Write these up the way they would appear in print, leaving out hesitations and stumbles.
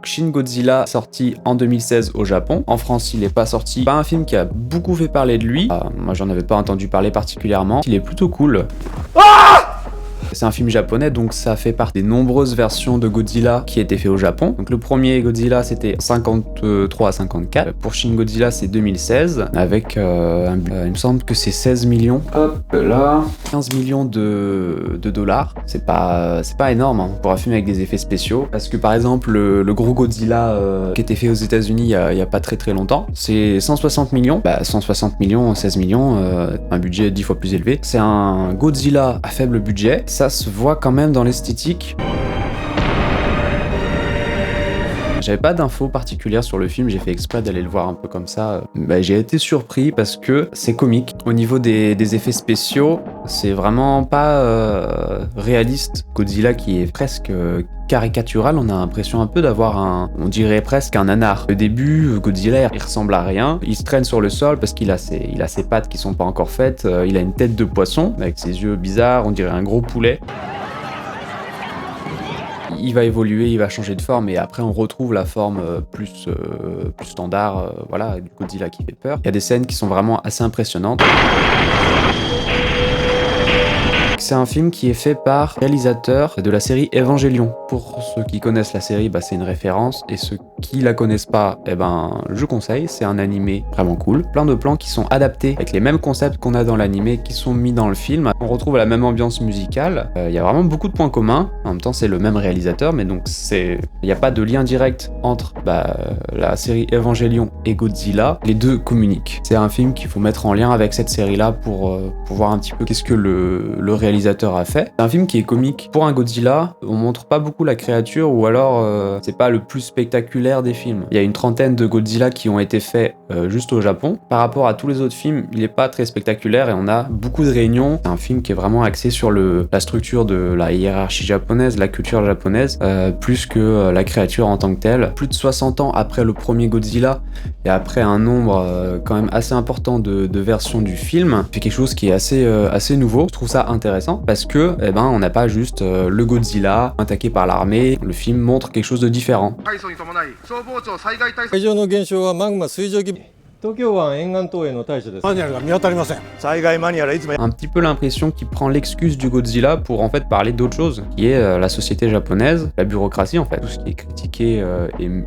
Shin Godzilla, sorti en 2016 au Japon. En France, il n'est pas sorti. Pas un film qui a beaucoup fait parler de lui. Moi, j'en avais pas entendu parler particulièrement. Il est plutôt cool. C'est un film japonais, donc ça fait partie des nombreuses versions de Godzilla qui étaient faites au Japon. Donc le premier Godzilla, c'était 53 à 54. Pour Shin Godzilla, c'est 2016, avec, il me semble que c'est 16 millions. Hop là, 15 millions de dollars. C'est pas énorme hein, pour un film avec des effets spéciaux. Parce que par exemple, le gros Godzilla qui était fait aux États-Unis il y a pas très longtemps, c'est 160 millions. 160 millions, 16 millions, un budget 10 fois plus élevé. C'est un Godzilla à faible budget. Ça se voit quand même dans l'esthétique. J'avais pas d'infos particulières sur le film, j'ai fait exprès d'aller le voir un peu comme ça. J'ai été surpris parce que c'est comique. Au niveau des effets spéciaux, c'est vraiment pas réaliste. Godzilla qui est presque caricatural, on a l'impression un peu d'avoir on dirait presque un nanar. Au début, Godzilla, il ressemble à rien. Il se traîne sur le sol parce qu'il a ses pattes qui sont pas encore faites. Il a une tête de poisson avec ses yeux bizarres, on dirait un gros poulet. Il va évoluer, il va changer de forme et après on retrouve la forme plus standard, voilà, du Godzilla qui fait peur. Il y a des scènes qui sont vraiment assez impressionnantes. C'est un film qui est fait par le réalisateur de la série Evangelion. Pour ceux qui connaissent la série, c'est une référence, et ceux qui la connaissent pas, je conseille, c'est un animé vraiment cool. Plein de plans qui sont adaptés avec les mêmes concepts qu'on a dans l'animé qui sont mis dans le film. On retrouve la même ambiance musicale, il y a vraiment beaucoup de points communs. En même temps, c'est le même réalisateur, mais donc il n'y a pas de lien direct entre la série Evangelion et Godzilla. Les deux communiquent. C'est un film qu'il faut mettre en lien avec cette série-là pour voir un petit peu qu'est-ce que le réalisateur a fait. C'est un film qui est comique. Pour un Godzilla, on montre pas beaucoup la créature, ou alors c'est pas le plus spectaculaire des films. Il y a une trentaine de Godzilla qui ont été faits juste au Japon. Par rapport à tous les autres films, il est pas très spectaculaire et on a beaucoup de réunions. C'est un film qui est vraiment axé sur la structure de la hiérarchie japonaise, la culture japonaise, plus que la créature en tant que telle. Plus de 60 ans après le premier Godzilla et après un nombre quand même assez important de versions du film, c'est quelque chose qui est assez nouveau. Je trouve ça intéressant parce que on n'a pas juste le Godzilla attaqué par l'armée. Le film montre quelque chose de différent. Un petit peu l'impression qu'il prend l'excuse du Godzilla pour en fait parler d'autre chose, qui est la société japonaise, la bureaucratie en fait. Tout ce qui est critiqué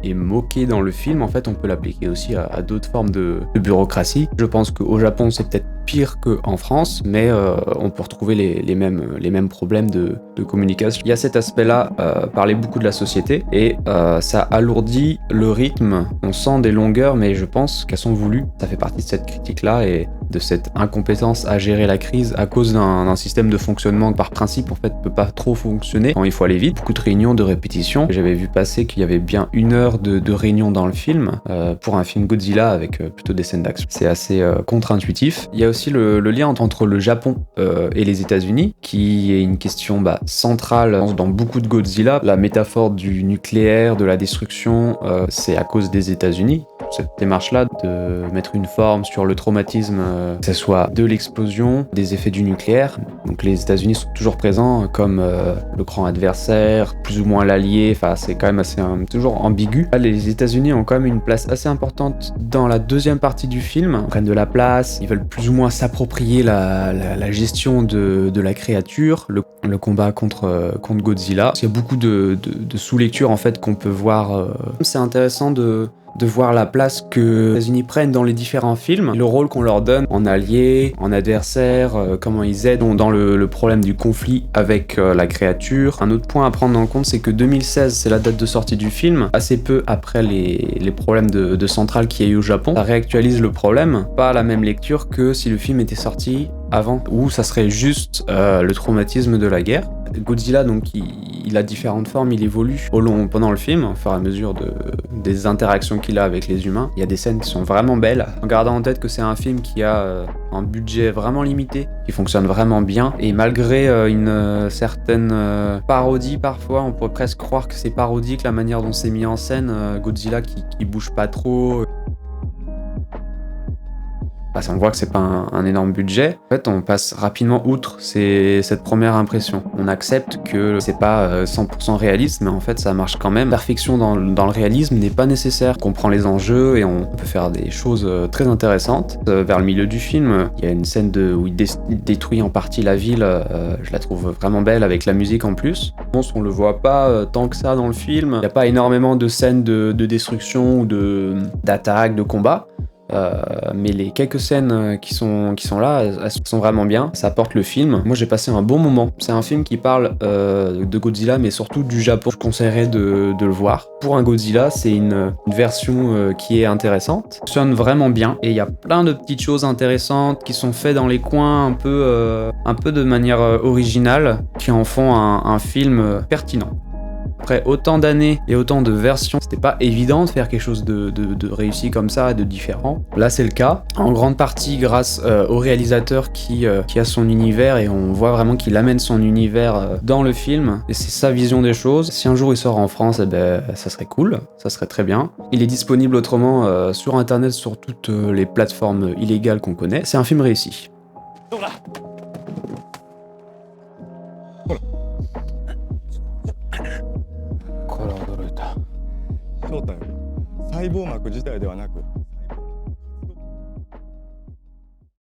et moqué dans le film, en fait, on peut l'appliquer aussi à d'autres formes de bureaucratie. Je pense qu'au Japon, c'est peut-être pire qu'en France, mais on peut retrouver les mêmes problèmes de communication. Il y a cet aspect-là, parler beaucoup de la société, et ça alourdit le rythme. On sent des longueurs, mais je pense qu'elles sont voulues. Ça fait partie de cette critique-là et de cette incompétence à gérer la crise à cause d'un système de fonctionnement qui, par principe, en fait, peut pas trop fonctionner quand il faut aller vite. Beaucoup de réunions, de répétitions. J'avais vu passer qu'il y avait bien 1 heure de réunion dans le film, pour un film Godzilla avec plutôt des scènes d'action. C'est assez contre-intuitif. Il y a aussi le lien entre le Japon et les États-Unis, qui est une question centrale dans beaucoup de Godzilla. La métaphore du nucléaire, de la destruction, c'est à cause des États-Unis. Cette démarche-là de mettre une forme sur le traumatisme, que ce soit de l'explosion, des effets du nucléaire. Donc les États-Unis sont toujours présents comme le grand adversaire, plus ou moins l'allié. Enfin, c'est quand même assez toujours ambigu. Là, les États-Unis ont quand même une place assez importante dans la deuxième partie du film. Ils prennent de la place, ils veulent plus ou moins s'approprier la gestion de la créature, le combat contre Godzilla. Il y a beaucoup de sous-lectures en fait qu'on peut voir. C'est intéressant de voir la place que les États-Unis prennent dans les différents films, le rôle qu'on leur donne en alliés, en adversaires, comment ils aident dans le problème du conflit avec la créature. Un autre point à prendre en compte, c'est que 2016, c'est la date de sortie du film, assez peu après les problèmes de centrale qu'il y a eu au Japon. Ça réactualise le problème, pas la même lecture que si le film était sorti avant, où ça serait juste le traumatisme de la guerre. Godzilla, donc, il a différentes formes, il évolue pendant le film, au fur et à mesure des interactions qu'il a avec les humains. Il y a des scènes qui sont vraiment belles, en gardant en tête que c'est un film qui a un budget vraiment limité, qui fonctionne vraiment bien, et malgré une certaine parodie parfois, on pourrait presque croire que c'est parodique la manière dont c'est mis en scène, Godzilla qui bouge pas trop. Parce qu'on voit que c'est pas un énorme budget. En fait, on passe rapidement outre cette première impression. On accepte que c'est pas 100% réaliste, mais en fait, ça marche quand même. La perfection dans le réalisme n'est pas nécessaire. On comprend les enjeux et on peut faire des choses très intéressantes. Vers le milieu du film, il y a une scène où il détruit en partie la ville. Je la trouve vraiment belle avec la musique en plus. On le voit pas tant que ça dans le film. Il n'y a pas énormément de scènes de destruction ou d'attaque, de combat. Mais les quelques scènes qui sont là, elles sont vraiment bien. Ça apporte le film. Moi, j'ai passé un bon moment. C'est un film qui parle de Godzilla, mais surtout du Japon. Je conseillerais de le voir. Pour un Godzilla, c'est une version qui est intéressante. Ça fonctionne vraiment bien. Et il y a plein de petites choses intéressantes qui sont faites dans les coins un peu de manière originale, qui en font un film pertinent. Après autant d'années et autant de versions, c'était pas évident de faire quelque chose de réussi comme ça, de différent. Là, c'est le cas, en grande partie grâce au réalisateur qui a son univers, et on voit vraiment qu'il amène son univers dans le film, et c'est sa vision des choses. Si un jour il sort en France, eh ben, ça serait cool, ça serait très bien. Il est disponible autrement sur internet, sur toutes les plateformes illégales qu'on connaît. C'est un film réussi.